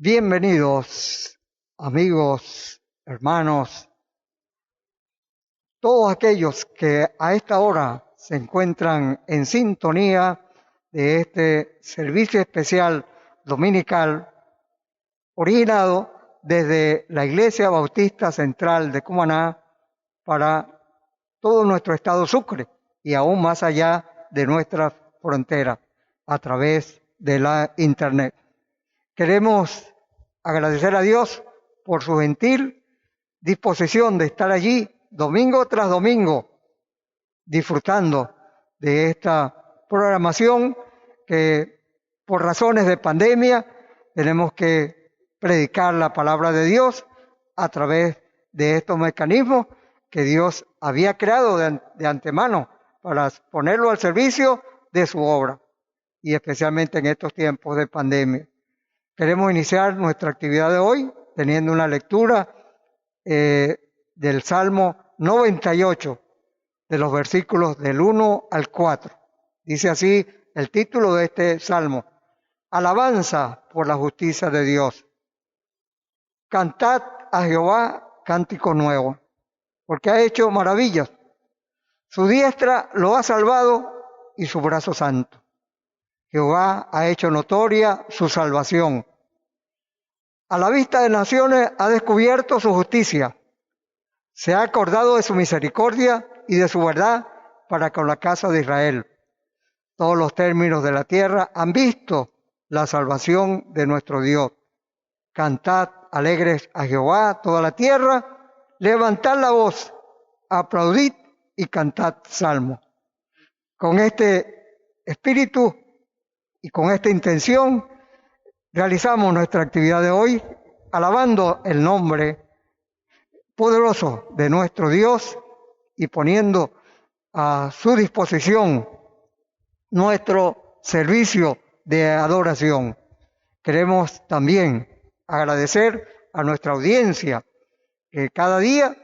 Bienvenidos, amigos, hermanos, todos aquellos que a esta hora se encuentran en sintonía de este servicio especial dominical originado desde la Iglesia Bautista Central de Cumaná para todo nuestro estado Sucre y aún más allá de nuestras fronteras a través de la Internet. Queremos agradecer a Dios por su gentil disposición de estar allí domingo tras domingo disfrutando de esta programación que por razones de pandemia tenemos que predicar la palabra de Dios a través de estos mecanismos que Dios había creado de antemano para ponerlo al servicio de su obra y especialmente en estos tiempos de pandemia. Queremos iniciar nuestra actividad de hoy teniendo una lectura del Salmo 98, de los versículos del 1 al 4. Dice así el título de este salmo: Alabanza por la justicia de Dios. Cantad a Jehová cántico nuevo, porque ha hecho maravillas. Su diestra lo ha salvado y su brazo santo. Jehová ha hecho notoria su salvación. A la vista de naciones ha descubierto su justicia. Se ha acordado de su misericordia y de su verdad para con la casa de Israel. Todos los términos de la tierra han visto la salvación de nuestro Dios. Cantad alegres a Jehová toda la tierra, levantad la voz, aplaudid y cantad salmos. Con este espíritu y con esta intención realizamos nuestra actividad de hoy alabando el nombre poderoso de nuestro Dios y poniendo a su disposición nuestro servicio de adoración. Queremos también agradecer a nuestra audiencia que cada día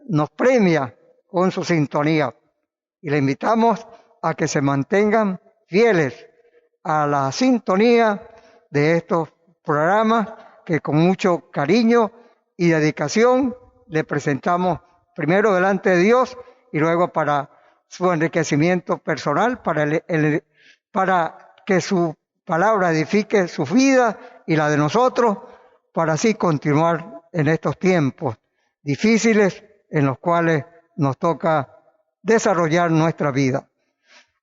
nos premia con su sintonía y le invitamos a que se mantengan fieles a la sintonía de estos programas que con mucho cariño y dedicación le presentamos primero delante de Dios y luego para su enriquecimiento personal, para que su palabra edifique su vida y la de nosotros, para así continuar en estos tiempos difíciles en los cuales nos toca desarrollar nuestra vida.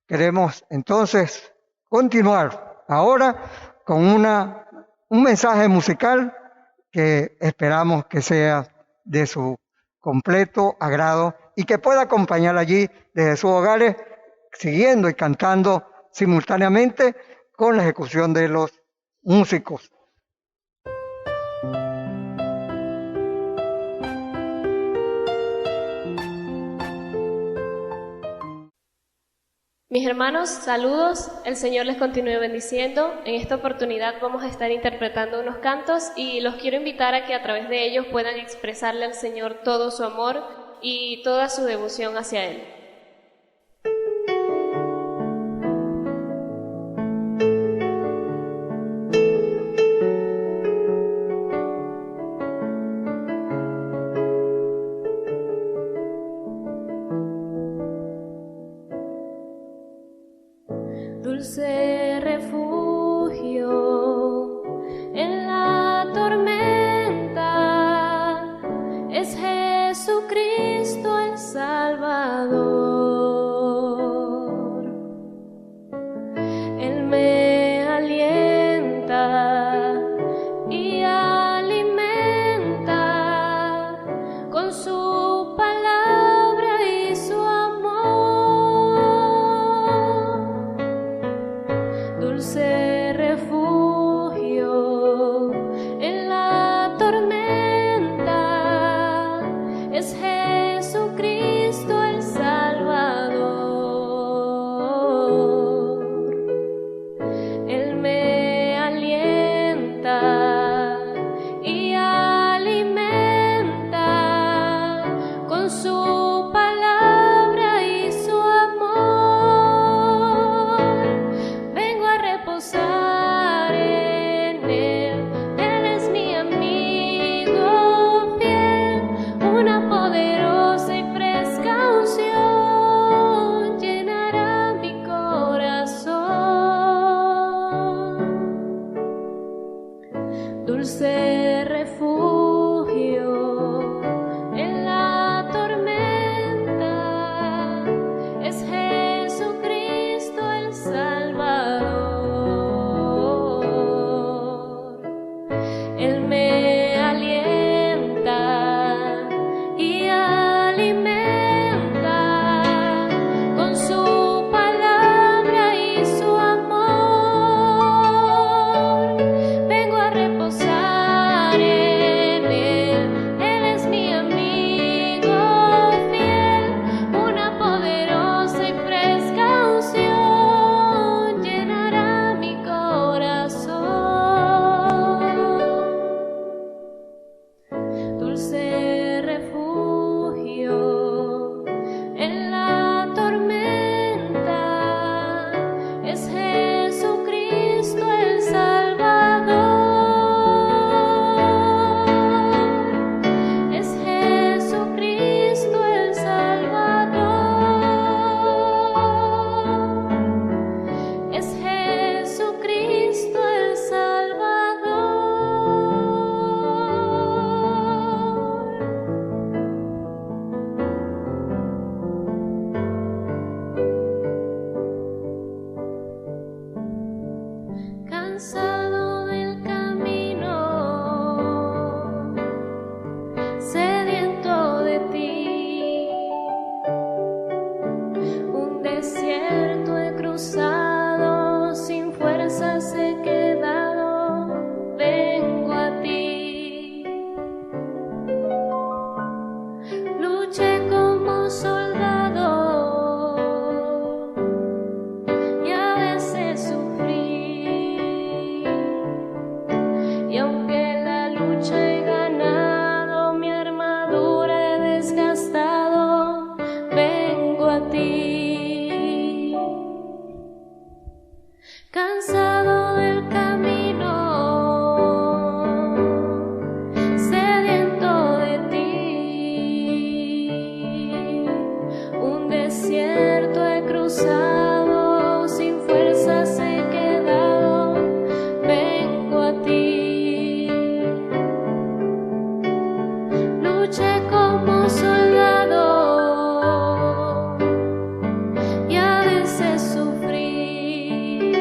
Queremos entonces continuar ahora con un mensaje musical que esperamos que sea de su completo agrado y que pueda acompañar allí desde sus hogares, siguiendo y cantando simultáneamente con la ejecución de los músicos. Mis hermanos, saludos, el Señor les continúe bendiciendo. En esta oportunidad vamos a estar interpretando unos cantos y los quiero invitar a que a través de ellos puedan expresarle al Señor todo su amor y toda su devoción hacia Él. Dulce refugio en la tormenta es Jesucristo el Salvador. Él me alienta y alimenta con su palabra y su amor. Dulce refugio en la tormenta es Jesucristo el Salvador. Él me alienta y alimenta con su palabra y su amor. Vengo a reposar dulce refugio en la tormenta, es Jesucristo el Salvador. Él me alienta y alimenta con su palabra y su amor. Vengo a reposar en Él, Él es mi amigo fiel. Una poderosa y fresca unción llenará mi corazón. Dulce refugio en la tormenta, es Jesucristo el Salvador. Es Jesucristo el Salvador. Es Jesucristo el Salvador. Cansado del camino, sediento de ti, un desierto he cruzado, sin fuerzas he quedado, vengo a ti. Luché como soldado y a veces sufrí, y aunque la lucha he ganado, mi armadura he desgastado, vengo a ti. Cansado del camino, sediento de ti, un desierto he cruzado, sin fuerzas he quedado, vengo a ti. Luché como soldado y a veces sufrí,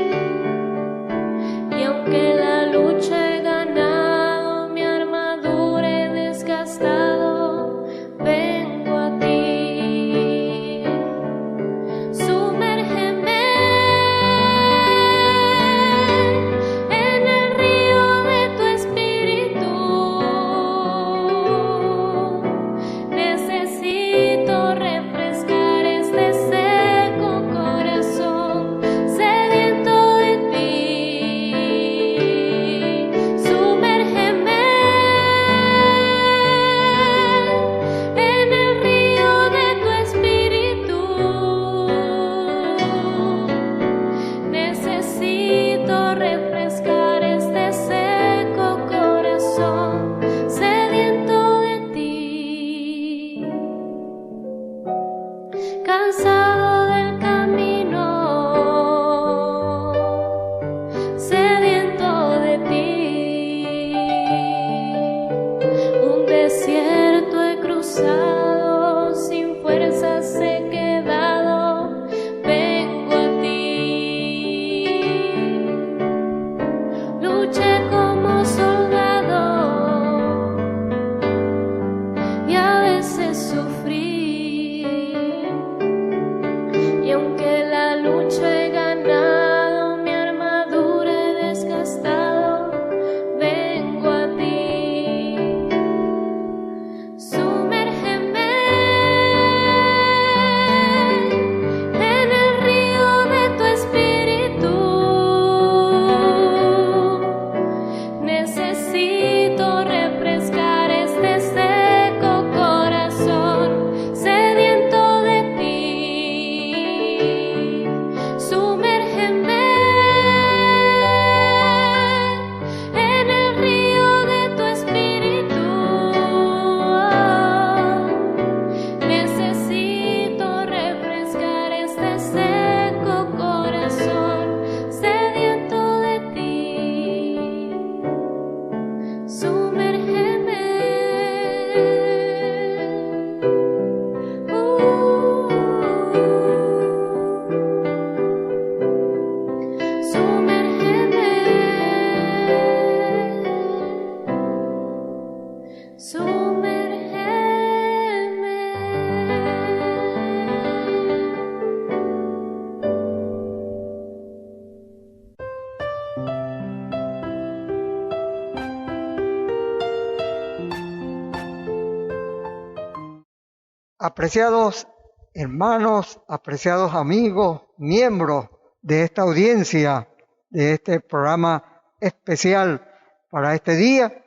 Apreciados hermanos, apreciados amigos, miembros de esta audiencia, de este programa especial para este día,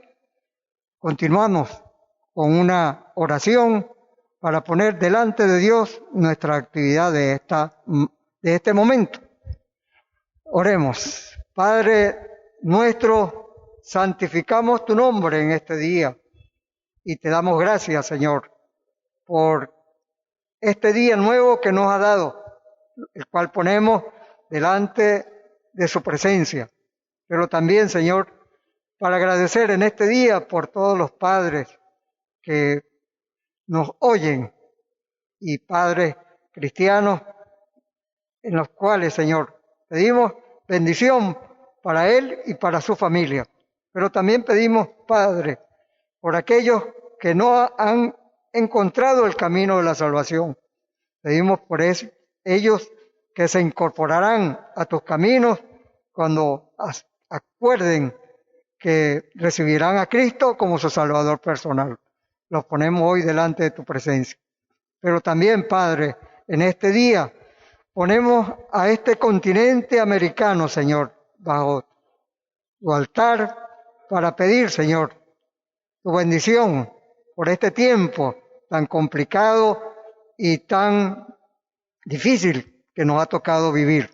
continuamos con una oración para poner delante de Dios nuestra actividad de este momento. Oremos. Padre nuestro, santificamos tu nombre en este día y te damos gracias, Señor, por este día nuevo que nos ha dado, el cual ponemos delante de su presencia. Pero también, Señor, para agradecer en este día por todos los padres que nos oyen y padres cristianos en los cuales, Señor, pedimos bendición para él y para su familia. Pero también pedimos, Padre, por aquellos que no han encontrado el camino de la salvación. Pedimos por ellos que se incorporarán a tus caminos cuando acuerden que recibirán a Cristo como su Salvador personal. Los ponemos hoy delante de tu presencia. Pero también, Padre, en este día ponemos a este continente americano, Señor, bajo tu altar para pedir, Señor, tu bendición por este tiempo tan complicado y tan difícil que nos ha tocado vivir.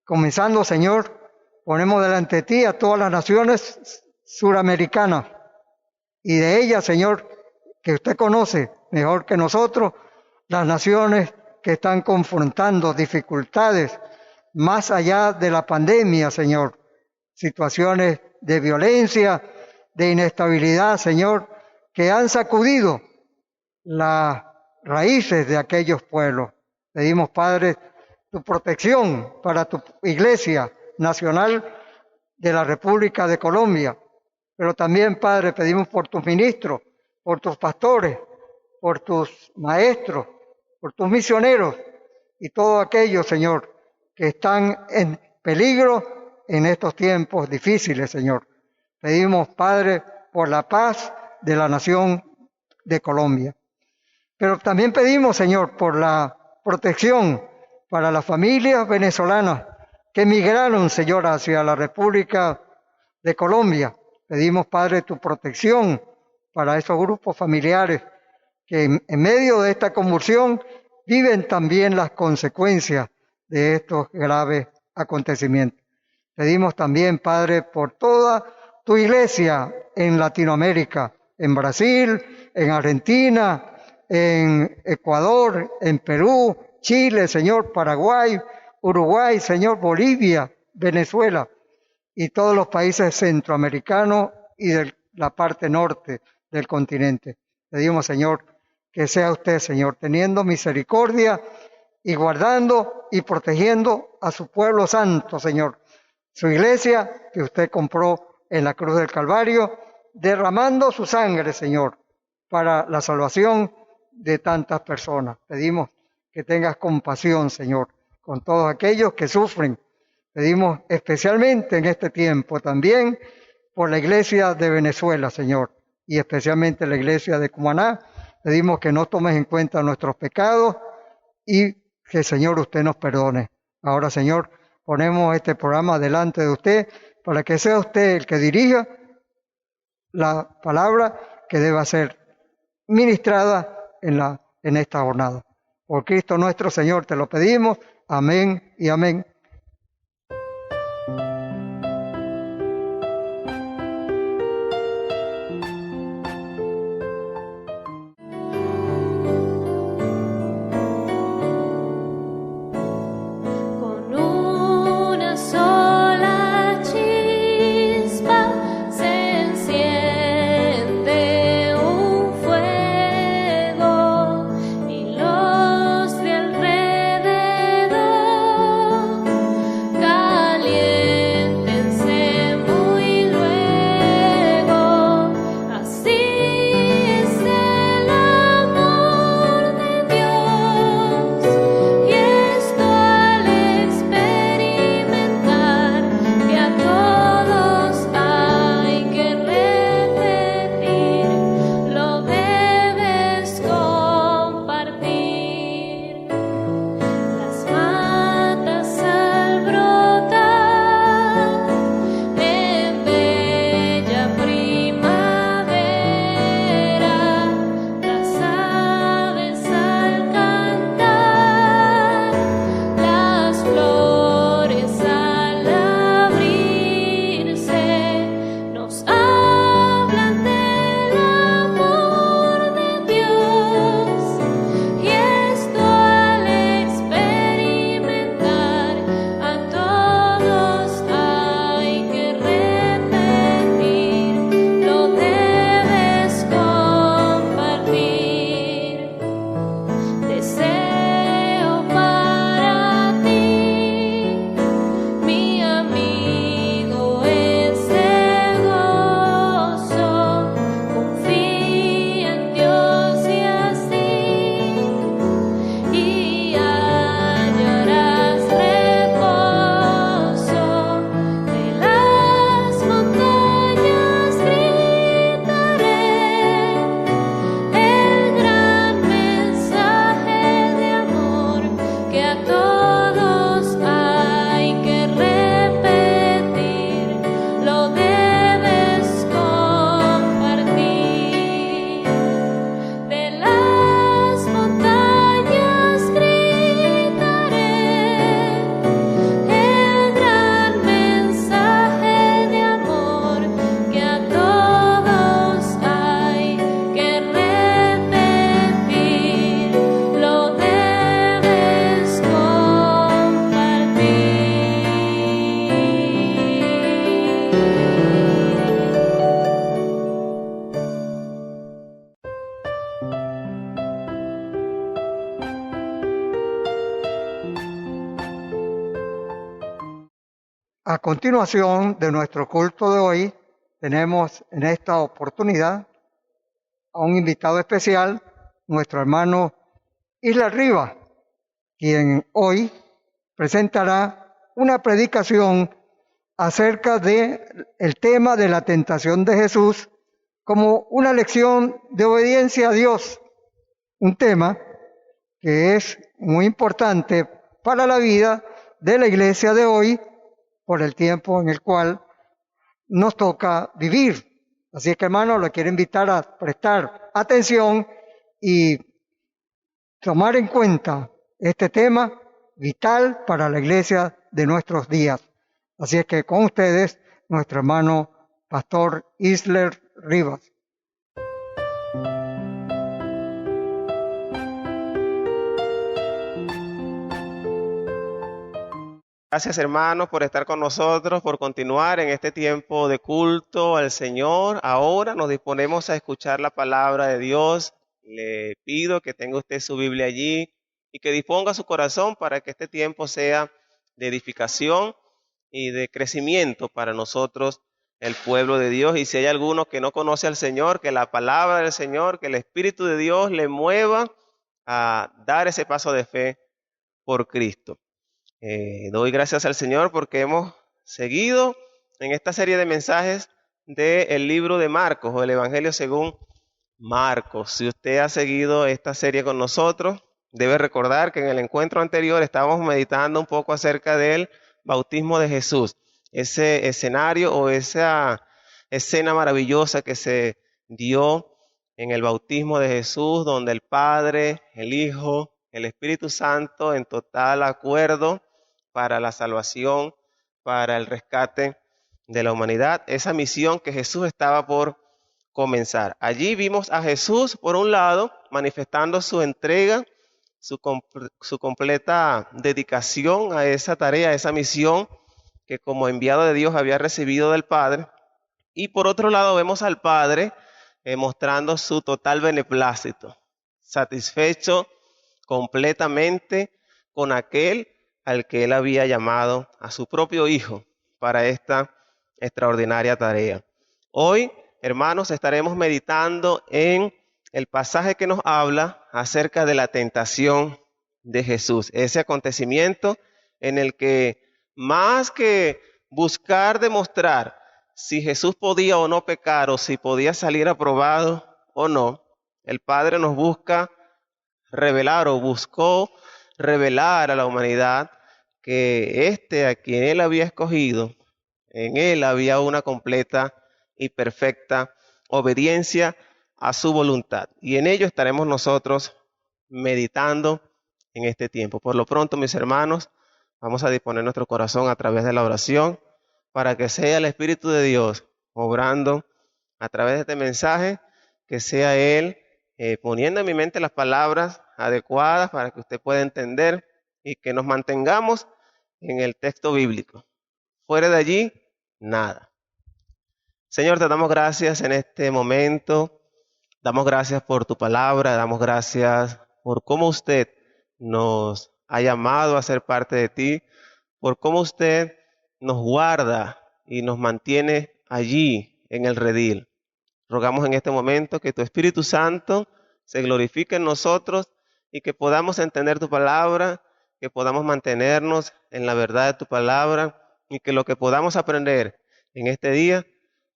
Comenzando, Señor, ponemos delante de ti a todas las naciones suramericanas y de ellas, Señor, que usted conoce mejor que nosotros, las naciones que están confrontando dificultades más allá de la pandemia, Señor, situaciones de violencia, de inestabilidad, Señor, que han sacudido las raíces de aquellos pueblos. Pedimos, Padre, tu protección para tu Iglesia Nacional de la República de Colombia. Pero también, Padre, pedimos por tus ministros, por tus pastores, por tus maestros, por tus misioneros y todos aquellos, Señor, que están en peligro en estos tiempos difíciles, Señor. Pedimos, Padre, por la paz de la nación de Colombia. Pero también pedimos, Señor, por la protección para las familias venezolanas que emigraron, Señor, hacia la República de Colombia. Pedimos, Padre, tu protección para esos grupos familiares que en medio de esta convulsión viven también las consecuencias de estos graves acontecimientos. Pedimos también, Padre, por toda tu iglesia en Latinoamérica, en Brasil, en Argentina, en Ecuador, en Perú, Chile, Señor, Paraguay, Uruguay, Señor, Bolivia, Venezuela y todos los países centroamericanos y de la parte norte del continente. Pedimos, Señor, que sea usted, Señor, teniendo misericordia y guardando y protegiendo a su pueblo santo, Señor, su iglesia que usted compró en la cruz del Calvario, derramando su sangre, Señor, para la salvación de tantas personas. Pedimos que tengas compasión, Señor, con todos aquellos que sufren. Pedimos especialmente en este tiempo también por la iglesia de Venezuela, Señor, y especialmente la iglesia de Cumaná. Pedimos que no tomes en cuenta nuestros pecados y que, Señor, usted nos perdone. Ahora, Señor, ponemos este programa delante de usted para que sea usted el que dirija la palabra que deba ser ministrada en esta jornada. Por Cristo nuestro Señor te lo pedimos. Amén y amén. Los de alrededor A continuación de nuestro culto de hoy, tenemos en esta oportunidad a un invitado especial, nuestro hermano Isla Rivas, quien hoy presentará una predicación acerca del tema de la tentación de Jesús como una lección de obediencia a Dios, un tema que es muy importante para la vida de la iglesia de hoy por el tiempo en el cual nos toca vivir. Así que, hermano, lo quiero invitar a prestar atención y tomar en cuenta este tema vital para la iglesia de nuestros días. Así es que con ustedes, nuestro hermano Pastor Isler Rivas. Gracias, hermanos, por estar con nosotros, por continuar en este tiempo de culto al Señor. Ahora nos disponemos a escuchar la palabra de Dios. Le pido que tenga usted su Biblia allí y que disponga su corazón para que este tiempo sea de edificación y de crecimiento para nosotros, el pueblo de Dios. Y si hay alguno que no conoce al Señor, que la palabra del Señor, que el Espíritu de Dios le mueva a dar ese paso de fe por Cristo. Doy gracias al Señor porque hemos seguido en esta serie de mensajes del libro de Marcos o el Evangelio según Marcos. Si usted ha seguido esta serie con nosotros, debe recordar que en el encuentro anterior estábamos meditando un poco acerca del bautismo de Jesús, ese escenario o esa escena maravillosa que se dio en el bautismo de Jesús, donde el Padre, el Hijo, el Espíritu Santo en total acuerdo para la salvación, para el rescate de la humanidad, esa misión que Jesús estaba por comenzar. Allí vimos a Jesús, por un lado, manifestando su entrega, su completa dedicación a esa tarea, a esa misión que como enviado de Dios había recibido del Padre. Y por otro lado vemos al Padre mostrando su total beneplácito, satisfecho completamente con aquel al que él había llamado a su propio Hijo para esta extraordinaria tarea. Hoy, hermanos, estaremos meditando en el pasaje que nos habla acerca de la tentación de Jesús, ese acontecimiento en el que más que buscar demostrar si Jesús podía o no pecar o si podía salir aprobado o no, el Padre nos busca revelar o buscó revelar a la humanidad que a quien él había escogido, en él había una completa y perfecta obediencia a su voluntad. Y en ello estaremos nosotros meditando en este tiempo. Por lo pronto, mis hermanos, vamos a disponer nuestro corazón a través de la oración para que sea el Espíritu de Dios obrando a través de este mensaje, que sea Él poniendo en mi mente las palabras adecuadas para que usted pueda entender y que nos mantengamos en el texto bíblico. Fuera de allí, nada. Señor, te damos gracias en este momento. Damos gracias por tu palabra. Damos gracias por cómo usted nos ha llamado a ser parte de ti, por cómo usted nos guarda y nos mantiene allí en el redil. Rogamos en este momento que tu Espíritu Santo se glorifique en nosotros y que podamos entender tu palabra, que podamos mantenernos en la verdad de tu palabra y que lo que podamos aprender en este día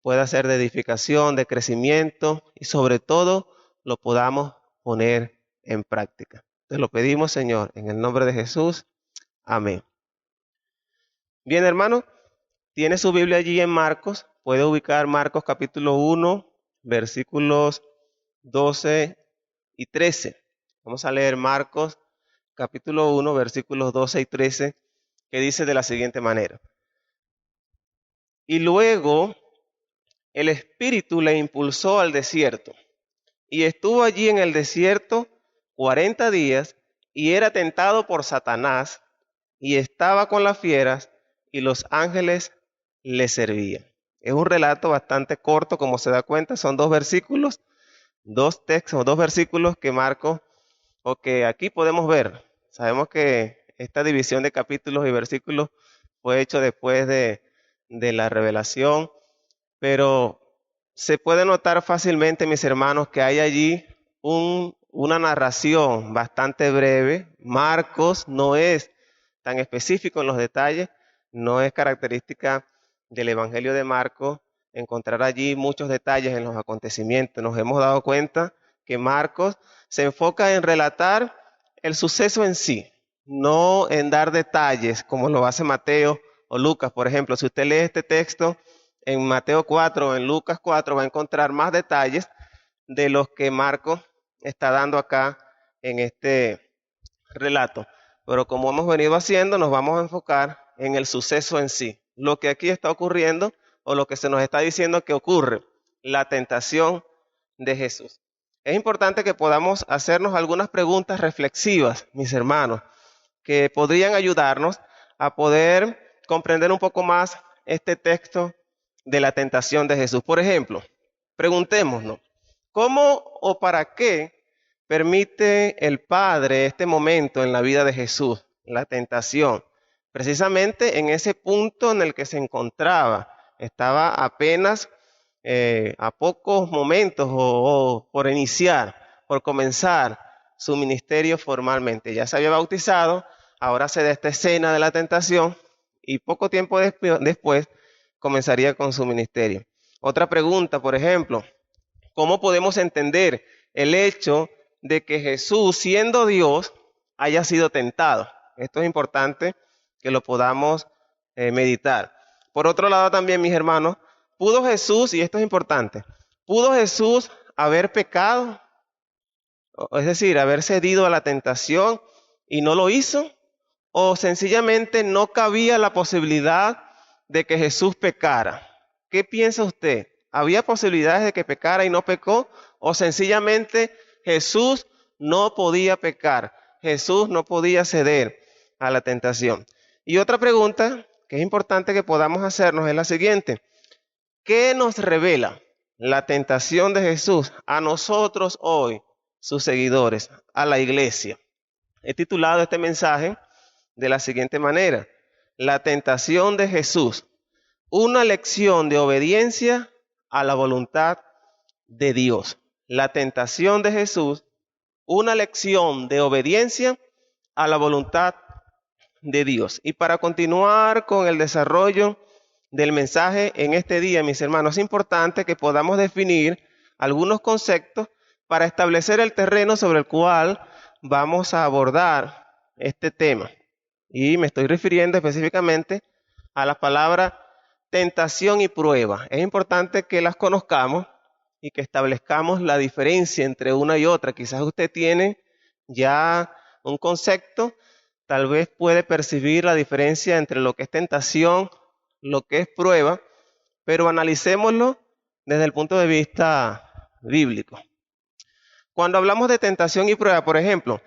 pueda ser de edificación, de crecimiento y sobre todo lo podamos poner en práctica. Te lo pedimos, Señor, en el nombre de Jesús. Amén. Bien, hermano, tiene su Biblia allí en Marcos. Puede ubicar Marcos capítulo 1, versículos 12 y 13. Vamos a leer Marcos capítulo 1, versículos 12 y 13, que dice de la siguiente manera. Y luego el Espíritu le impulsó al desierto, y estuvo allí en el desierto 40 días, y era tentado por Satanás, y estaba con las fieras, y los ángeles le servían. Es un relato bastante corto, como se da cuenta, son dos versículos, dos textos, dos versículos que Marcos, o que aquí podemos ver. Sabemos que esta división de capítulos y versículos fue hecho después de la revelación, pero se puede notar fácilmente, mis hermanos, que hay allí una narración bastante breve. Marcos no es tan específico en los detalles, no es característica del Evangelio de Marcos encontrar allí muchos detalles en los acontecimientos. Nos hemos dado cuenta que Marcos se enfoca en relatar el suceso en sí, no en dar detalles como lo hace Mateo o Lucas. Por ejemplo, si usted lee este texto en Mateo 4 o en Lucas 4, va a encontrar más detalles de los que Marcos está dando acá en este relato. Pero como hemos venido haciendo, nos vamos a enfocar en el suceso en sí, lo que aquí está ocurriendo o lo que se nos está diciendo que ocurre, la tentación de Jesús. Es importante que podamos hacernos algunas preguntas reflexivas, mis hermanos, que podrían ayudarnos a poder comprender un poco más este texto de la tentación de Jesús. Por ejemplo, preguntémonos, ¿cómo o para qué permite el Padre este momento en la vida de Jesús, la tentación? Precisamente en ese punto en el que se encontraba, estaba apenas a pocos momentos o por iniciar, por comenzar su ministerio formalmente. Ya se había bautizado, ahora se da esta escena de la tentación y poco tiempo después comenzaría con su ministerio. Otra pregunta, por ejemplo, ¿cómo podemos entender el hecho de que Jesús, siendo Dios, haya sido tentado? Esto es importante que lo podamos meditar. Por otro lado también, mis hermanos, ¿pudo Jesús, y esto es importante, pudo Jesús haber pecado? Es decir, haber cedido a la tentación y no lo hizo, o sencillamente no cabía la posibilidad de que Jesús pecara. ¿Qué piensa usted? ¿Había posibilidades de que pecara y no pecó? ¿O sencillamente Jesús no podía pecar? Jesús no podía ceder a la tentación. Y otra pregunta que es importante que podamos hacernos es la siguiente. ¿Qué nos revela la tentación de Jesús a nosotros hoy, sus seguidores, a la iglesia? He titulado este mensaje de la siguiente manera: la tentación de Jesús, una lección de obediencia a la voluntad de Dios. La tentación de Jesús, una lección de obediencia a la voluntad de Dios. Y para continuar con el desarrollo del mensaje en este día, mis hermanos, es importante que podamos definir algunos conceptos para establecer el terreno sobre el cual vamos a abordar este tema. Y me estoy refiriendo específicamente a la palabra tentación y prueba. Es importante que las conozcamos y que establezcamos la diferencia entre una y otra. Quizás usted tiene ya un concepto, tal vez puede percibir la diferencia entre lo que es tentación, lo que es prueba, pero analicémoslo desde el punto de vista bíblico. Cuando hablamos de tentación y prueba, por ejemplo,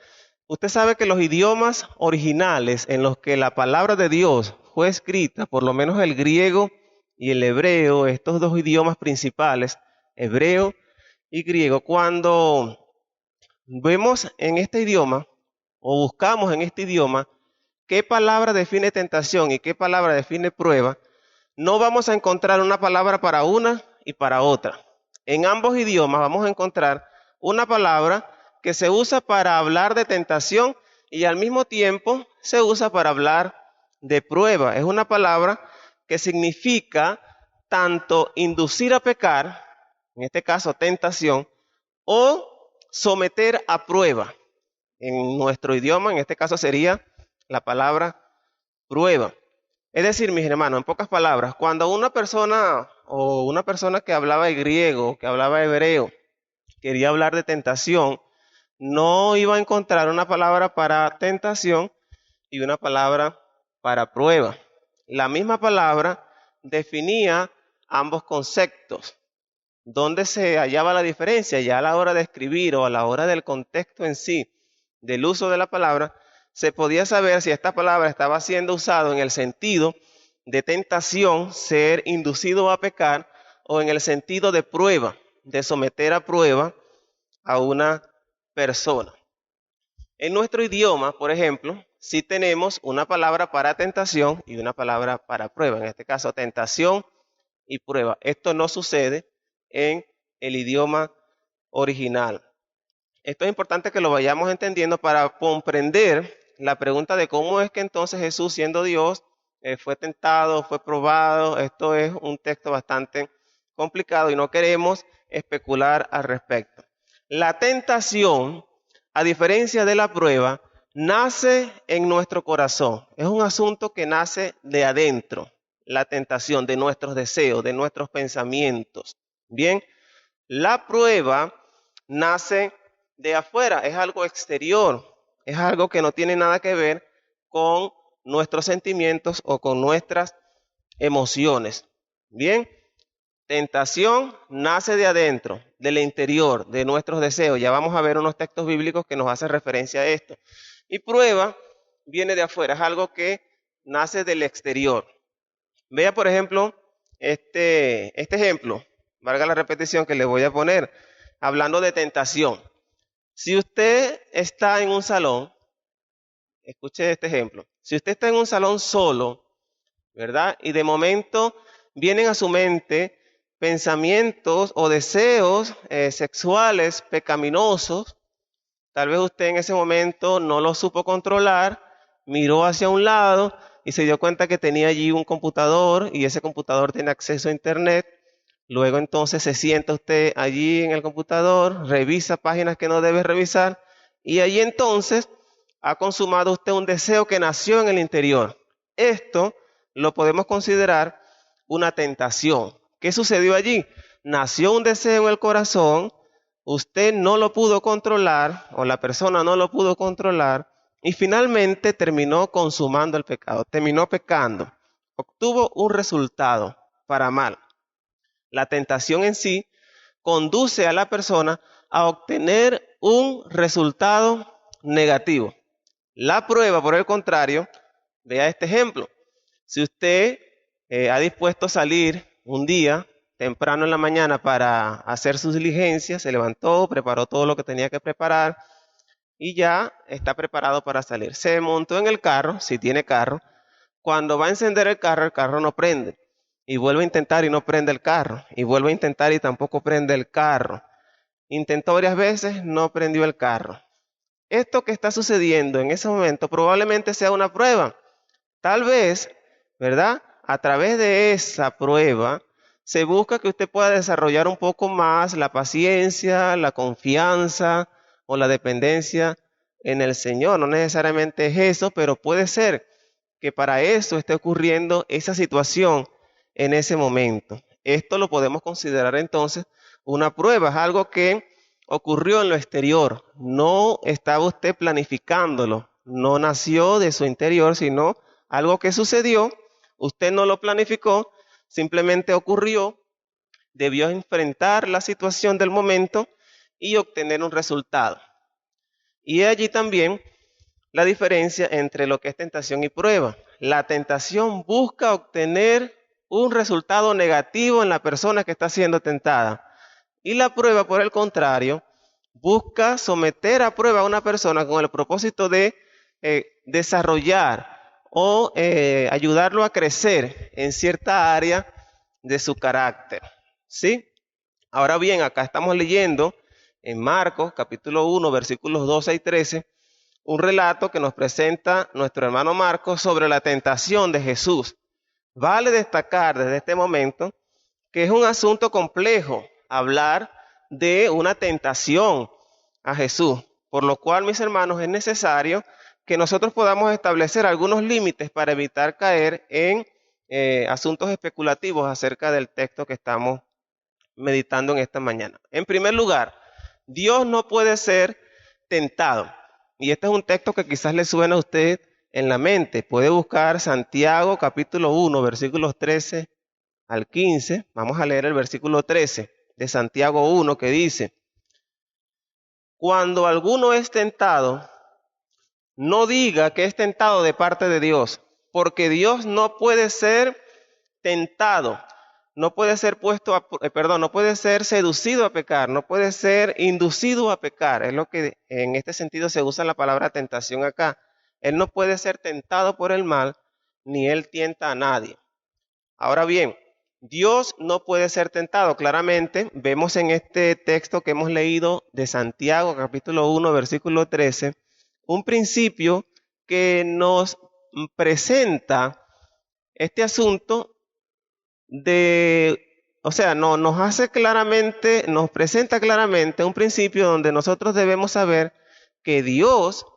usted sabe que los idiomas originales en los que la palabra de Dios fue escrita, por lo menos el griego y el hebreo, estos dos idiomas principales, hebreo y griego, cuando vemos en este idioma o buscamos en este idioma qué palabra define tentación y qué palabra define prueba, no vamos a encontrar una palabra para una y para otra. En ambos idiomas vamos a encontrar una palabra que se usa para hablar de tentación y al mismo tiempo se usa para hablar de prueba. Es una palabra que significa tanto inducir a pecar, en este caso tentación, o someter a prueba. En nuestro idioma, en este caso sería la palabra prueba. Es decir, mis hermanos, en pocas palabras, cuando una persona que hablaba griego, que hablaba hebreo, quería hablar de tentación, no iba a encontrar una palabra para tentación y una palabra para prueba. La misma palabra definía ambos conceptos. ¿Dónde se hallaba la diferencia? Ya a la hora de escribir o a la hora del contexto en sí, del uso de la palabra, se podía saber si esta palabra estaba siendo usada en el sentido de tentación, ser inducido a pecar, o en el sentido de prueba, de someter a prueba a una persona. En nuestro idioma, por ejemplo, sí tenemos una palabra para tentación y una palabra para prueba. En este caso, tentación y prueba. Esto no sucede en el idioma original. Esto es importante que lo vayamos entendiendo para comprender la pregunta de cómo es que entonces Jesús, siendo Dios, fue tentado, fue probado. Esto es un texto bastante complicado y no queremos especular al respecto. La tentación, a diferencia de la prueba, nace en nuestro corazón. Es un asunto que nace de adentro. La tentación, de nuestros deseos, de nuestros pensamientos. Bien, la prueba nace de afuera, es algo exterior, es algo que no tiene nada que ver con nuestros sentimientos o con nuestras emociones. Bien, tentación nace de adentro, del interior, de nuestros deseos. Ya vamos a ver unos textos bíblicos que nos hacen referencia a esto. Y prueba viene de afuera, es algo que nace del exterior. Vea, por ejemplo, este ejemplo, valga la repetición que le voy a poner, hablando de tentación. Si usted está en un salón, escuche este ejemplo, si usted está en un salón solo, ¿verdad? Y de momento vienen a su mente pensamientos o deseos sexuales pecaminosos, tal vez usted en ese momento no lo supo controlar, miró hacia un lado y se dio cuenta que tenía allí un computador y ese computador tiene acceso a internet. Luego entonces se sienta usted allí en el computador, revisa páginas que no debe revisar y allí entonces ha consumado usted un deseo que nació en el interior. Esto lo podemos considerar una tentación. ¿Qué sucedió allí? Nació un deseo en el corazón, usted no lo pudo controlar o la persona no lo pudo controlar y finalmente terminó consumando el pecado, terminó pecando, obtuvo un resultado para mal. La tentación en sí conduce a la persona a obtener un resultado negativo. La prueba, por el contrario, vea este ejemplo. Si usted ha dispuesto a salir un día temprano en la mañana para hacer sus diligencias, se levantó, preparó todo lo que tenía que preparar y ya está preparado para salir. Se montó en el carro, si tiene carro. Cuando va a encender el carro no prende. Y vuelve a intentar y no prende el carro. Y vuelve a intentar y tampoco prende el carro. Intentó varias veces, no prendió el carro. Esto que está sucediendo en ese momento probablemente sea una prueba. Tal vez, ¿verdad? A través de esa prueba se busca que usted pueda desarrollar un poco más la paciencia, la confianza o la dependencia en el Señor. No necesariamente es eso, pero puede ser que para eso esté ocurriendo esa situación en ese momento. Esto lo podemos considerar entonces una prueba, es algo que ocurrió en lo exterior, no estaba usted planificándolo, no nació de su interior, sino algo que sucedió, usted no lo planificó, simplemente ocurrió, debió enfrentar la situación del momento y obtener un resultado. Y allí también la diferencia entre lo que es tentación y prueba. La tentación busca obtener un resultado negativo en la persona que está siendo tentada. Y la prueba, por el contrario, busca someter a prueba a una persona con el propósito de desarrollar o ayudarlo a crecer en cierta área de su carácter. ¿Sí? Ahora bien, acá estamos leyendo en Marcos, capítulo 1, versículos 12 y 13, un relato que nos presenta nuestro hermano Marcos sobre la tentación de Jesús. Vale destacar desde este momento que es un asunto complejo hablar de una tentación a Jesús, por lo cual, mis hermanos, es necesario que nosotros podamos establecer algunos límites para evitar caer en asuntos especulativos acerca del texto que estamos meditando en esta mañana. En primer lugar, Dios no puede ser tentado. Y este es un texto que quizás le suena a usted en la mente. Puede buscar Santiago capítulo 1, versículos 13 al 15. Vamos a leer el versículo 13 de Santiago 1 que dice: cuando alguno es tentado, no diga que es tentado de parte de Dios, porque Dios no puede ser tentado, no puede ser no puede ser seducido a pecar, no puede ser inducido a pecar. Es lo que en este sentido se usa la palabra tentación acá. Él no puede ser tentado por el mal, ni él tienta a nadie. Ahora bien, Dios no puede ser tentado. Claramente vemos en este texto que hemos leído de Santiago, capítulo 1, versículo 13, un principio que nos presenta este asunto nos presenta claramente un principio donde nosotros debemos saber que Dios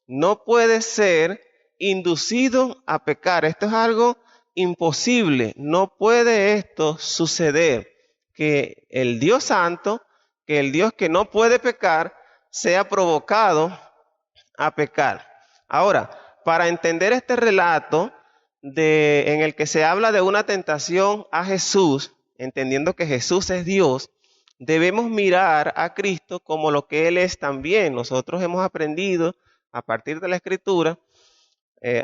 no puede ser inducido a pecar. Esto es algo imposible, no puede esto suceder, que el Dios santo, que el Dios que no puede pecar, sea provocado a pecar. Ahora, para entender este relato en el que se habla de una tentación a Jesús, entendiendo que Jesús es Dios, debemos mirar a Cristo como lo que Él es también. Nosotros hemos aprendido a partir de la Escritura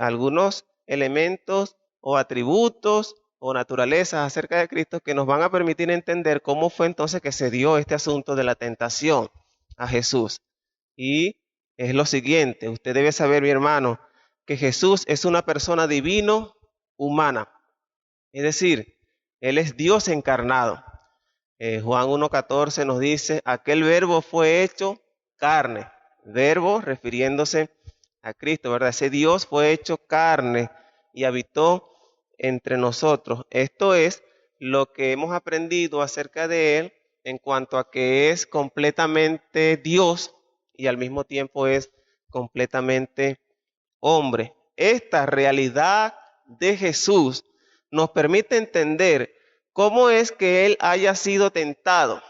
algunos elementos o atributos o naturalezas acerca de Cristo que nos van a permitir entender cómo fue entonces que se dio este asunto de la tentación a Jesús. Y es lo siguiente, usted debe saber, mi hermano, que Jesús es una persona divino-humana. Es decir, Él es Dios encarnado. Juan 1:14 nos dice, aquel verbo fue hecho carne. Verbo refiriéndose a Cristo, ¿verdad? Ese Dios fue hecho carne y habitó entre nosotros. Esto es lo que hemos aprendido acerca de Él en cuanto a que es completamente Dios y al mismo tiempo es completamente hombre. Esta realidad de Jesús nos permite entender cómo es que Él haya sido tentado.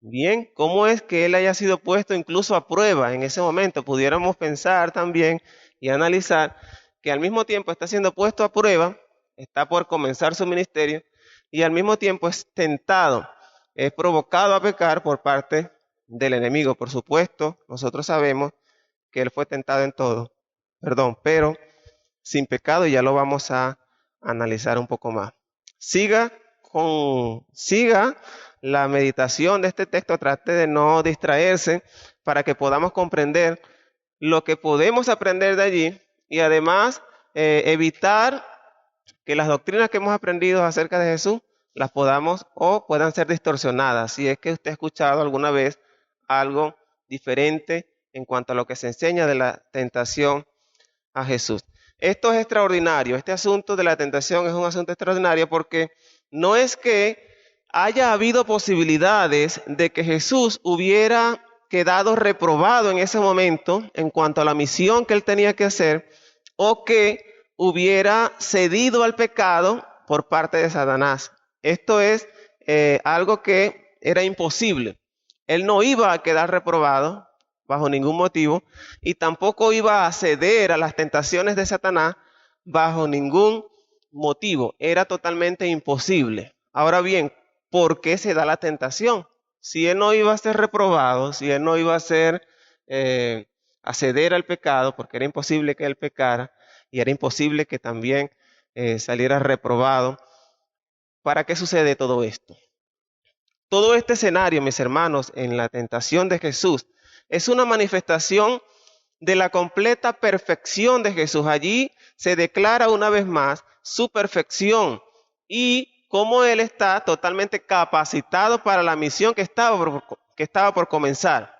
Bien, cómo es que Él haya sido puesto incluso a prueba en ese momento. Pudiéramos pensar también y analizar que al mismo tiempo está siendo puesto a prueba, está por comenzar su ministerio y al mismo tiempo es tentado, es provocado a pecar por parte del enemigo. Por supuesto, nosotros sabemos que Él fue tentado en todo, pero sin pecado, y ya lo vamos a analizar un poco más. Siga la meditación de este texto, trate de no distraerse para que podamos comprender lo que podemos aprender de allí y además evitar que las doctrinas que hemos aprendido acerca de Jesús las puedan ser distorsionadas. Si es que usted ha escuchado alguna vez algo diferente en cuanto a lo que se enseña de la tentación a Jesús. Esto es extraordinario. Este asunto de la tentación es un asunto extraordinario porque no es que haya habido posibilidades de que Jesús hubiera quedado reprobado en ese momento en cuanto a la misión que Él tenía que hacer o que hubiera cedido al pecado por parte de Satanás. Esto es algo que era imposible. Él no iba a quedar reprobado bajo ningún motivo y tampoco iba a ceder a las tentaciones de Satanás bajo ningún motivo. Era totalmente imposible. Ahora bien, ¿por qué se da la tentación? Si Él no iba a ser reprobado, si Él no iba a ceder al pecado, porque era imposible que Él pecara y era imposible que también saliera reprobado, ¿para qué sucede todo esto? Todo este escenario, mis hermanos, en la tentación de Jesús, es una manifestación de la completa perfección de Jesús. Allí se declara una vez más su perfección y cómo Él está totalmente capacitado para la misión que estaba por comenzar.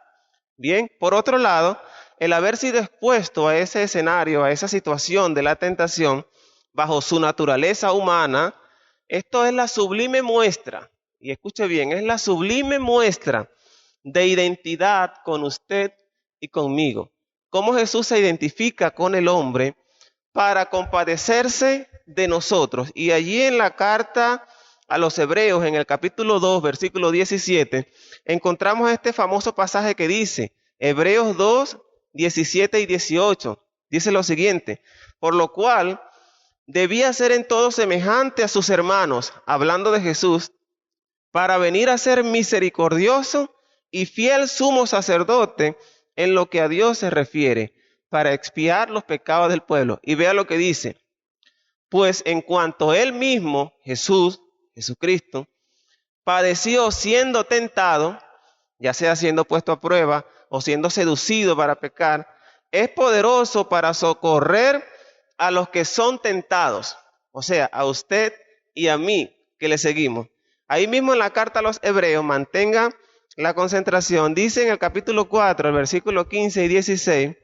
Bien, por otro lado, el haber sido expuesto a ese escenario, a esa situación de la tentación, bajo su naturaleza humana, esto es la sublime muestra, y escuche bien, es la sublime muestra de identidad con usted y conmigo. Cómo Jesús se identifica con el hombre para compadecerse de nosotros. Y allí en la carta a los Hebreos, en el capítulo 2, versículo 17, encontramos este famoso pasaje que dice, Hebreos 2, 17 y 18, dice lo siguiente, por lo cual debía ser en todo semejante a sus hermanos, hablando de Jesús, para venir a ser misericordioso y fiel sumo sacerdote en lo que a Dios se refiere, para expiar los pecados del pueblo. Y vea lo que dice, pues en cuanto Él mismo, Jesucristo, padeció siendo tentado, ya sea siendo puesto a prueba o siendo seducido para pecar, es poderoso para socorrer a los que son tentados. O sea, a usted y a mí que le seguimos. Ahí mismo en la carta a los Hebreos, mantenga la concentración. Dice en el capítulo 4, el versículo 15 y 16,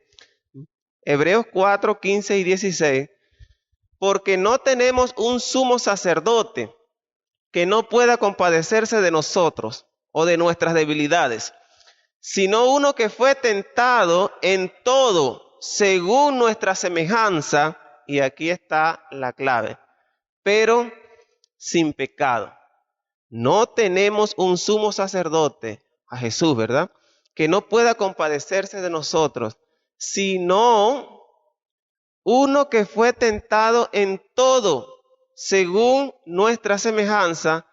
Hebreos 4, 15 y 16, porque no tenemos un sumo sacerdote que no pueda compadecerse de nosotros o de nuestras debilidades, sino uno que fue tentado en todo según nuestra semejanza, y aquí está la clave, pero sin pecado. No tenemos un sumo sacerdote, a Jesús, ¿verdad?, que no pueda compadecerse de nosotros, sino uno que fue tentado en todo según nuestra semejanza,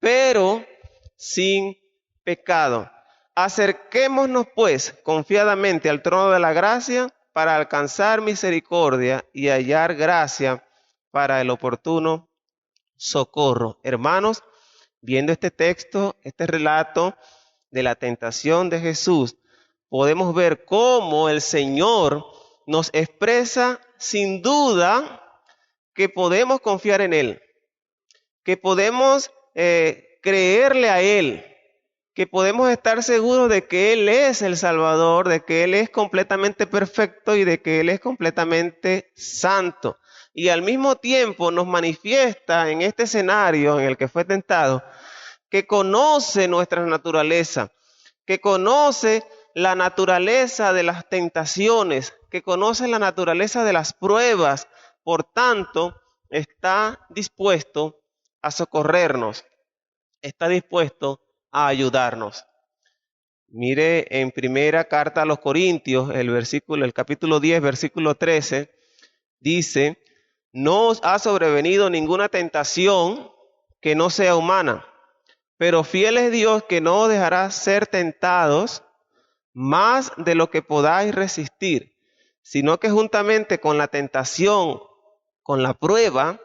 pero sin pecado. Acerquémonos pues confiadamente al trono de la gracia para alcanzar misericordia y hallar gracia para el oportuno socorro. Hermanos, viendo este texto, este relato de la tentación de Jesús, podemos ver cómo el Señor nos expresa sin duda que podemos confiar en Él, que podemos creerle a Él, que podemos estar seguros de que Él es el Salvador, de que Él es completamente perfecto y de que Él es completamente santo. Y al mismo tiempo nos manifiesta en este escenario en el que fue tentado, que conoce nuestra naturaleza, que conoce la naturaleza de las tentaciones, que conoce la naturaleza de las pruebas, por tanto, está dispuesto a socorrernos, está dispuesto a ayudarnos. Mire en primera carta a los Corintios, el capítulo 10, versículo 13, dice, no os ha sobrevenido ninguna tentación que no sea humana, pero fiel es Dios que no os dejará ser tentados más de lo que podáis resistir, sino que juntamente con la tentación, con la prueba,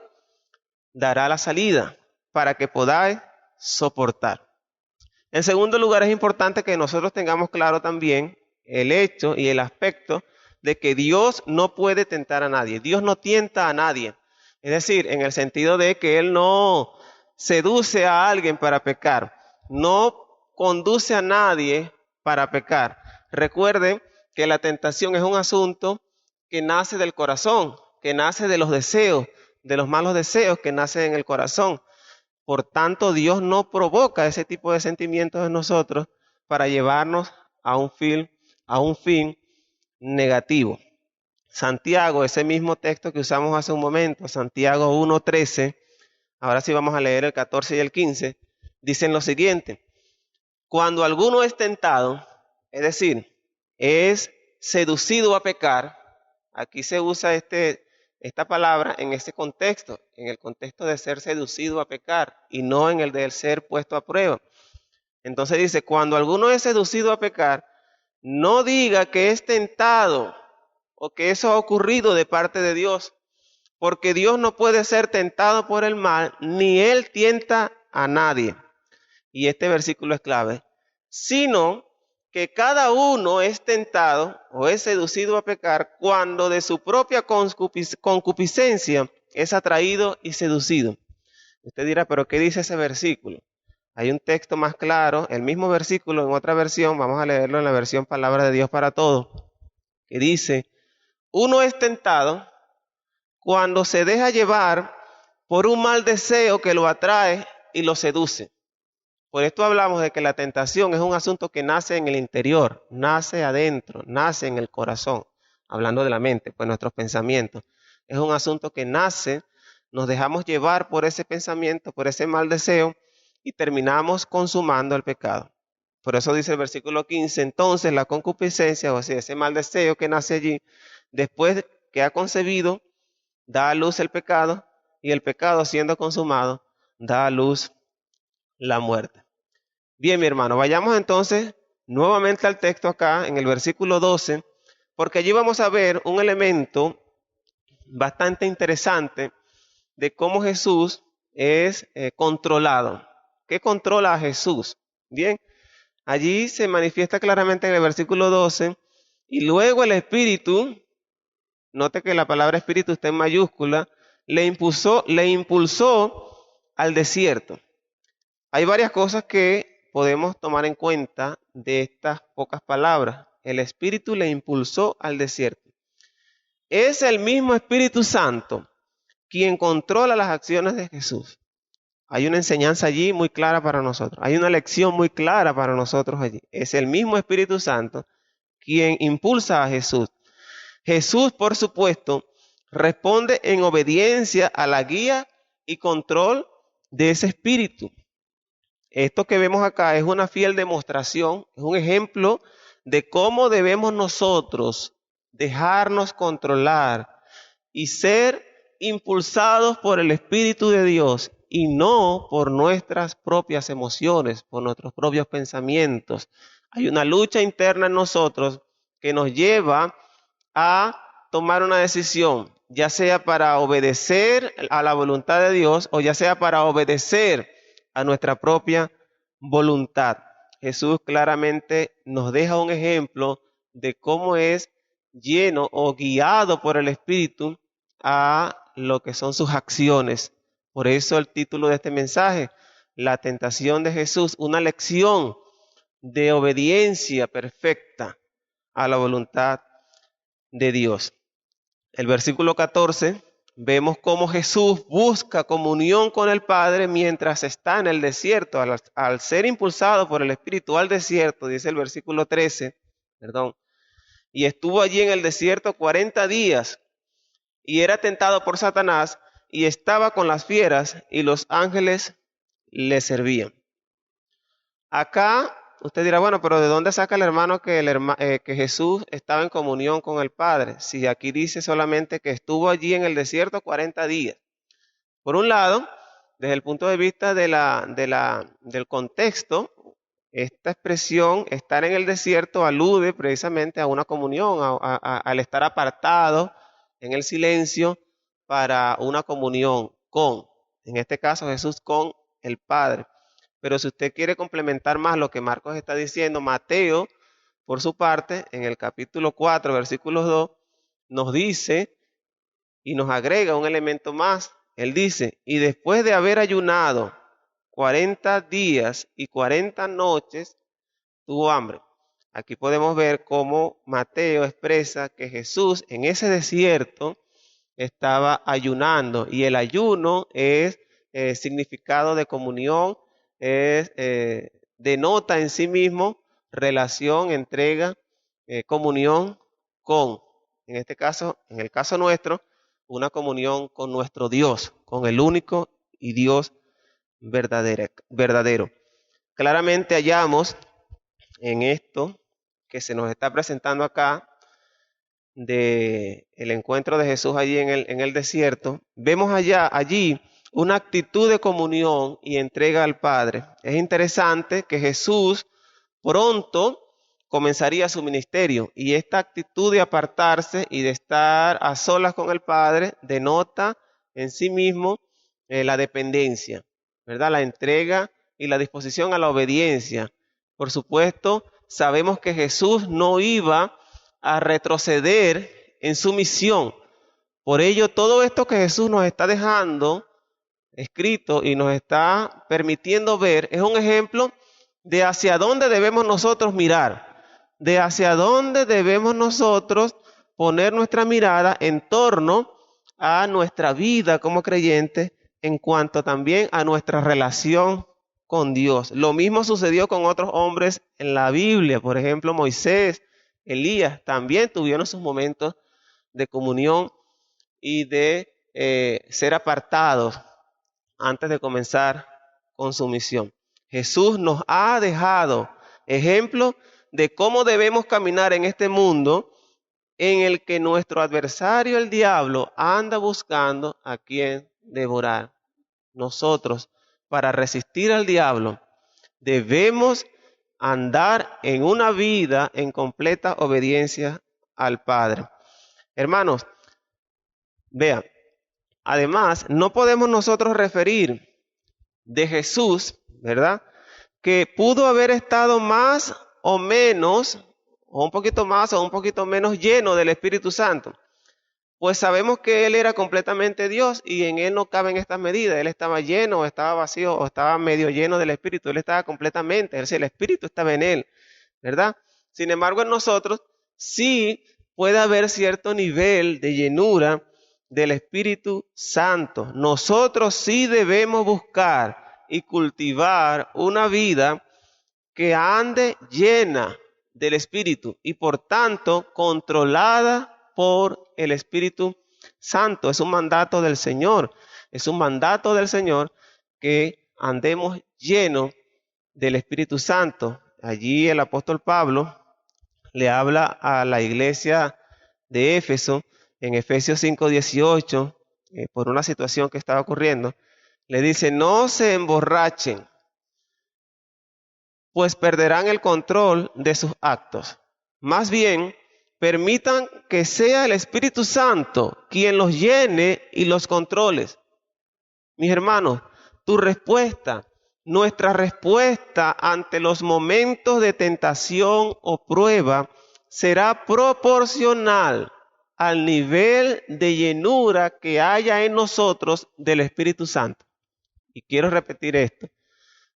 dará la salida para que podáis soportar. En segundo lugar, es importante que nosotros tengamos claro también el hecho y el aspecto de que Dios no puede tentar a nadie. Dios no tienta a nadie. Es decir, en el sentido de que Él no seduce a alguien para pecar, no conduce a nadie para pecar. Recuerden que la tentación es un asunto que nace del corazón, que nace de los deseos, de los malos deseos que nacen en el corazón. Por tanto, Dios no provoca ese tipo de sentimientos en nosotros para llevarnos a un fin negativo. Santiago, ese mismo texto que usamos hace un momento, Santiago 1:13, ahora sí vamos a leer el 14 y el 15, dicen lo siguiente: cuando alguno es tentado, es decir, es seducido a pecar, aquí se usa esta palabra en ese contexto, en el contexto de ser seducido a pecar y no en el de ser puesto a prueba. Entonces dice, cuando alguno es seducido a pecar, no diga que es tentado o que eso ha ocurrido de parte de Dios, porque Dios no puede ser tentado por el mal, ni Él tienta a nadie. Y este versículo es clave, sino que cada uno es tentado o es seducido a pecar cuando de su propia concupiscencia es atraído y seducido. Usted dirá, ¿pero qué dice ese versículo? Hay un texto más claro, el mismo versículo en otra versión, vamos a leerlo en la versión Palabra de Dios para Todos, que dice, uno es tentado cuando se deja llevar por un mal deseo que lo atrae y lo seduce. Por esto hablamos de que la tentación es un asunto que nace en el interior, nace adentro, nace en el corazón. Hablando de la mente, pues nuestros pensamientos. Es un asunto que nace, nos dejamos llevar por ese pensamiento, por ese mal deseo y terminamos consumando el pecado. Por eso dice el versículo 15, entonces la concupiscencia, o sea, ese mal deseo que nace allí, después que ha concebido, da a luz el pecado y el pecado siendo consumado, da a luz la muerte. Bien, mi hermano, vayamos entonces nuevamente al texto acá en el versículo 12, porque allí vamos a ver un elemento bastante interesante de cómo Jesús es controlado. ¿Qué controla a Jesús? Bien, allí se manifiesta claramente en el versículo 12 Y luego el Espíritu, note que la palabra Espíritu está en mayúscula, le impulsó al desierto. Hay varias cosas que podemos tomar en cuenta de estas pocas palabras. El Espíritu le impulsó al desierto. Es el mismo Espíritu Santo quien controla las acciones de Jesús. Hay una enseñanza allí muy clara para nosotros. Hay una lección muy clara para nosotros allí. Es el mismo Espíritu Santo quien impulsa a Jesús. Jesús, por supuesto, responde en obediencia a la guía y control de ese Espíritu. Esto que vemos acá es una fiel demostración, es un ejemplo de cómo debemos nosotros dejarnos controlar y ser impulsados por el Espíritu de Dios y no por nuestras propias emociones, por nuestros propios pensamientos. Hay una lucha interna en nosotros que nos lleva a tomar una decisión, ya sea para obedecer a la voluntad de Dios o ya sea para obedecer a nuestra propia voluntad. Jesús claramente nos deja un ejemplo de cómo es lleno o guiado por el Espíritu a lo que son sus acciones. Por eso el título de este mensaje, La tentación de Jesús, una lección de obediencia perfecta a la voluntad de Dios. El versículo 14, vemos cómo Jesús busca comunión con el Padre mientras está en el desierto. Al ser impulsado por el Espíritu al desierto, dice el versículo 13, y estuvo allí en el desierto 40 días y era tentado por Satanás y estaba con las fieras y los ángeles le servían. Acá usted dirá, bueno, pero ¿de dónde saca el hermano que Jesús estaba en comunión con el Padre? Si aquí dice solamente que estuvo allí en el desierto 40 días. Por un lado, desde el punto de vista del contexto, esta expresión, estar en el desierto, alude precisamente a una comunión, al estar apartado en el silencio para una comunión con, en este caso Jesús con el Padre. Pero si usted quiere complementar más lo que Marcos está diciendo, Mateo, por su parte, en el capítulo 4, versículo 2, nos dice y nos agrega un elemento más. Él dice, y después de haber ayunado 40 días y 40 noches, tuvo hambre. Aquí podemos ver cómo Mateo expresa que Jesús en ese desierto estaba ayunando. Y el ayuno es significado de comunión, denota en sí mismo relación, entrega, comunión con, en este caso, en el caso nuestro, una comunión con nuestro Dios, con el único y Dios verdadero. Claramente hallamos en esto que se nos está presentando acá de el encuentro de Jesús allí en el desierto, vemos allí una actitud de comunión y entrega al Padre. Es interesante que Jesús pronto comenzaría su ministerio y esta actitud de apartarse y de estar a solas con el Padre denota en sí mismo la dependencia, ¿verdad? La entrega y la disposición a la obediencia. Por supuesto, sabemos que Jesús no iba a retroceder en su misión. Por ello, todo esto que Jesús nos está dejando escrito y nos está permitiendo ver es un ejemplo de hacia dónde debemos nosotros mirar, de hacia dónde debemos nosotros poner nuestra mirada en torno a nuestra vida como creyentes, en cuanto también a nuestra relación con Dios. Lo mismo sucedió con otros hombres en la Biblia, por ejemplo Moisés, Elías, también tuvieron sus momentos de comunión y de ser apartados antes de comenzar con su misión. Jesús nos ha dejado ejemplo de cómo debemos caminar en este mundo en el que nuestro adversario, el diablo, anda buscando a quien devorar. Nosotros, para resistir al diablo, debemos andar en una vida en completa obediencia al Padre. Hermanos, vean, además, no podemos nosotros referir de Jesús, ¿verdad?, que pudo haber estado más o menos o un poquito más o un poquito menos lleno del Espíritu Santo. Pues sabemos que Él era completamente Dios y en Él no caben estas medidas. Él estaba lleno o estaba vacío o estaba medio lleno del Espíritu. Él estaba completamente, es decir, el Espíritu estaba en Él, ¿verdad? Sin embargo, en nosotros sí puede haber cierto nivel de llenura del Espíritu Santo. Nosotros sí debemos buscar y cultivar una vida que ande llena del Espíritu y por tanto controlada por el Espíritu Santo. Es un mandato del Señor. Es un mandato del Señor que andemos llenos del Espíritu Santo. Allí el apóstol Pablo le habla a la iglesia de Éfeso en Efesios 5:18 por una situación que estaba ocurriendo. Le dice, no se emborrachen, pues perderán el control de sus actos. Más bien, permitan que sea el Espíritu Santo quien los llene y los controle. Mis hermanos, tu respuesta, nuestra respuesta ante los momentos de tentación o prueba será proporcional al nivel de llenura que haya en nosotros del Espíritu Santo. Y quiero repetir esto.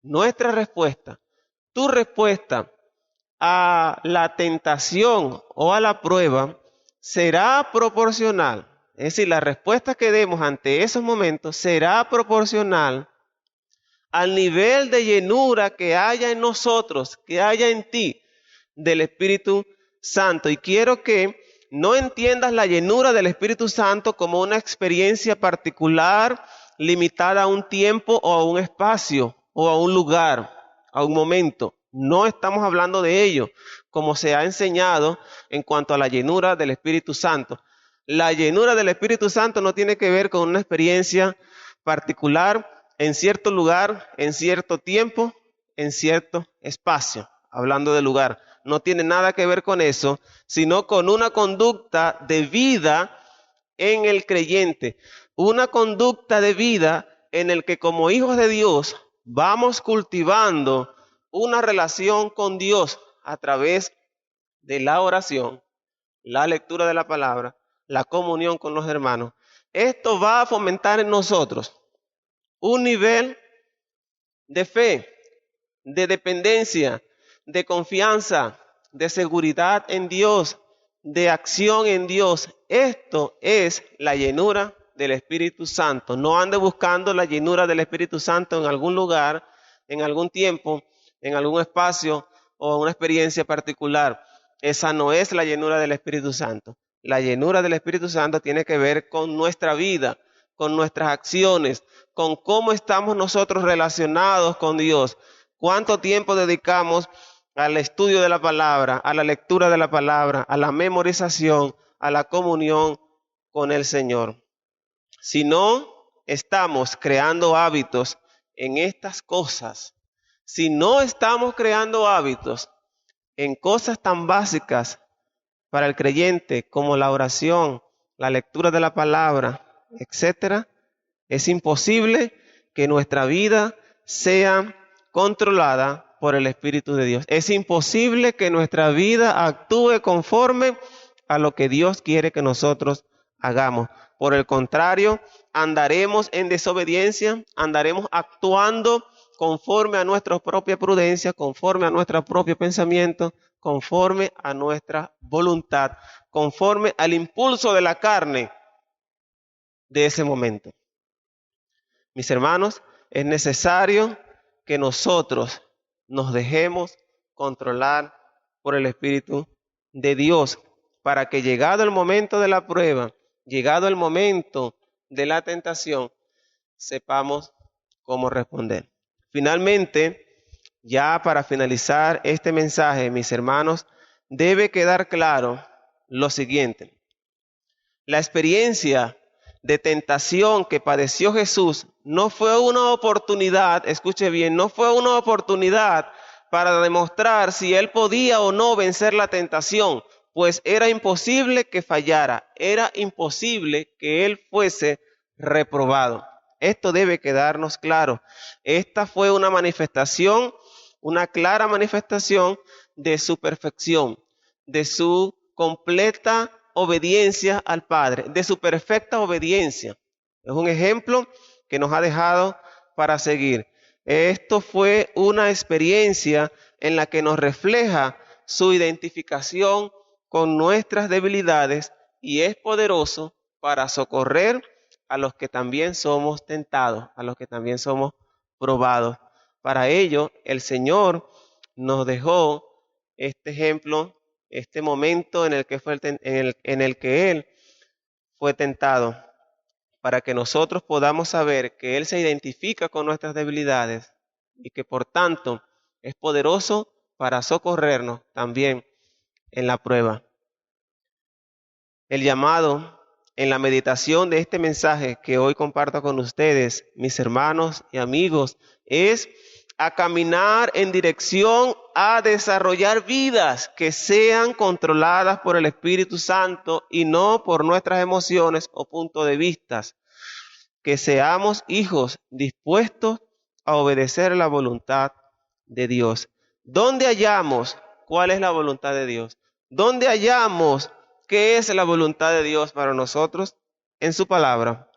Nuestra respuesta, tu respuesta a la tentación o a la prueba será proporcional. Es decir, la respuesta que demos ante esos momentos será proporcional al nivel de llenura que haya en nosotros, que haya en ti del Espíritu Santo. Y quiero que no entiendas la llenura del Espíritu Santo como una experiencia particular, limitada a un tiempo o a un espacio o a un lugar, a un momento. No estamos hablando de ello, como se ha enseñado en cuanto a la llenura del Espíritu Santo. La llenura del Espíritu Santo no tiene que ver con una experiencia particular en cierto lugar, en cierto tiempo, en cierto espacio. Hablando de lugar, no tiene nada que ver con eso, sino con una conducta de vida en el creyente. Una conducta de vida en el que como hijos de Dios vamos cultivando una relación con Dios a través de la oración, la lectura de la palabra, la comunión con los hermanos. Esto va a fomentar en nosotros un nivel de fe, de dependencia, de confianza, de seguridad en Dios, de acción en Dios. Esto es la llenura del Espíritu Santo. No ande buscando la llenura del Espíritu Santo en algún lugar, en algún tiempo, en algún espacio o una experiencia particular. Esa no es la llenura del Espíritu Santo. La llenura del Espíritu Santo tiene que ver con nuestra vida, con nuestras acciones, con cómo estamos nosotros relacionados con Dios. ¿Cuánto tiempo dedicamos al estudio de la palabra, a la lectura de la palabra, a la memorización, a la comunión con el Señor? Si no estamos creando hábitos en estas cosas, si no estamos creando hábitos en cosas tan básicas para el creyente como la oración, la lectura de la palabra, etcétera, es imposible que nuestra vida sea controlada por el Espíritu de Dios. Es imposible que nuestra vida actúe conforme a lo que Dios quiere que nosotros hagamos. Por el contrario, andaremos en desobediencia, andaremos actuando conforme a nuestra propia prudencia, conforme a nuestro propio pensamiento, conforme a nuestra voluntad, conforme al impulso de la carne de ese momento. Mis hermanos, es necesario que nosotros nos dejemos controlar por el Espíritu de Dios para que llegado el momento de la prueba, llegado el momento de la tentación, sepamos cómo responder. Finalmente, ya para finalizar este mensaje, mis hermanos, debe quedar claro lo siguiente. La experiencia de tentación que padeció Jesús no fue una oportunidad, escuche bien, no fue una oportunidad para demostrar si él podía o no vencer la tentación, pues era imposible que fallara, era imposible que él fuese reprobado. Esto debe quedarnos claro. Esta fue una manifestación, una clara manifestación de su perfección. de su completa obediencia al Padre, de su perfecta obediencia. Es un ejemplo que nos ha dejado para seguir. Esto fue una experiencia en la que nos refleja su identificación con nuestras debilidades y es poderoso para socorrer a los que también somos tentados, a los que también somos probados. Para ello, el Señor nos dejó este ejemplo, este momento en el que Él fue tentado, para que nosotros podamos saber que Él se identifica con nuestras debilidades y que por tanto es poderoso para socorrernos también en la prueba. El llamado en la meditación de este mensaje que hoy comparto con ustedes, mis hermanos y amigos, es a caminar en dirección a desarrollar vidas que sean controladas por el Espíritu Santo y no por nuestras emociones o puntos de vista. Que seamos hijos dispuestos a obedecer la voluntad de Dios. ¿Dónde hallamos cuál es la voluntad de Dios? ¿Dónde hallamos qué es la voluntad de Dios para nosotros? En su palabra.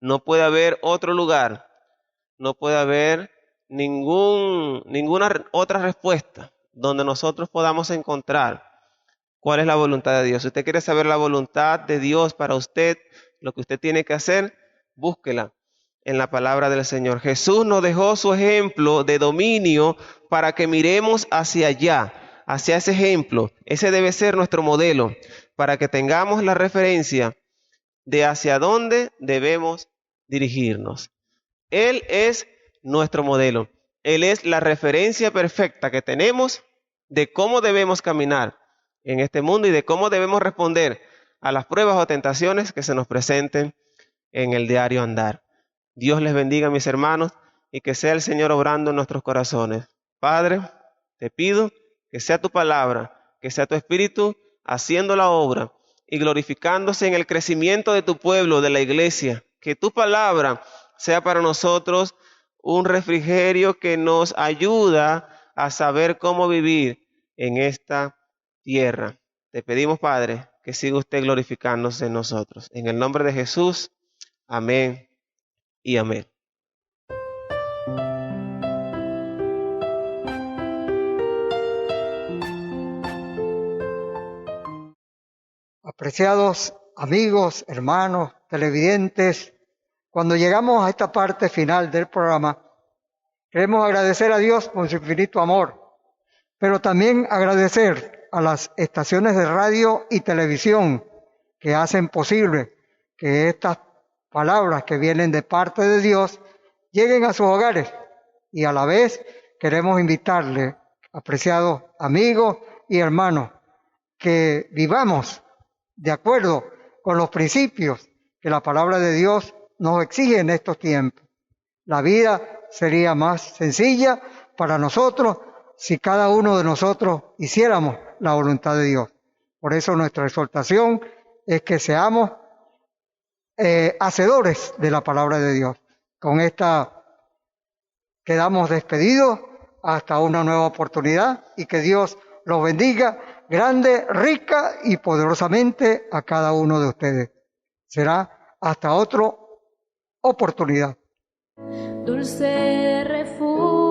No puede haber otro lugar, no puede haber ninguna otra respuesta donde nosotros podamos encontrar cuál es la voluntad de Dios. Si usted quiere saber la voluntad de Dios para usted, lo que usted tiene que hacer, búsquela en la palabra del Señor. Jesús nos dejó su ejemplo de dominio para que miremos hacia allá, hacia ese ejemplo. Ese debe ser nuestro modelo, para que tengamos la referencia de hacia dónde debemos dirigirnos. Él es nuestro modelo. Él es la referencia perfecta que tenemos de cómo debemos caminar en este mundo y de cómo debemos responder a las pruebas o tentaciones que se nos presenten en el diario andar. Dios les bendiga, mis hermanos, y que sea el Señor obrando en nuestros corazones. Padre, te pido que sea tu palabra, que sea tu Espíritu haciendo la obra y glorificándose en el crecimiento de tu pueblo, de la iglesia. Que tu palabra sea para nosotros un refrigerio que nos ayuda a saber cómo vivir en esta tierra. Te pedimos, Padre, que siga usted glorificándose en nosotros. En el nombre de Jesús, amén y amén. Apreciados amigos, hermanos, televidentes, cuando llegamos a esta parte final del programa, queremos agradecer a Dios por su infinito amor, pero también agradecer a las estaciones de radio y televisión que hacen posible que estas palabras que vienen de parte de Dios lleguen a sus hogares. Y a la vez queremos invitarle, apreciados amigos y hermanos, que vivamos de acuerdo con los principios que la palabra de Dios nos exige en estos tiempos. La vida sería más sencilla para nosotros si cada uno de nosotros hiciéramos la voluntad de Dios. Por eso nuestra exhortación es que seamos hacedores de la palabra de Dios. Con esta quedamos despedidos hasta una nueva oportunidad y que Dios los bendiga grande, rica y poderosamente a cada uno de ustedes. Será hasta otra oportunidad. Dulce refugio.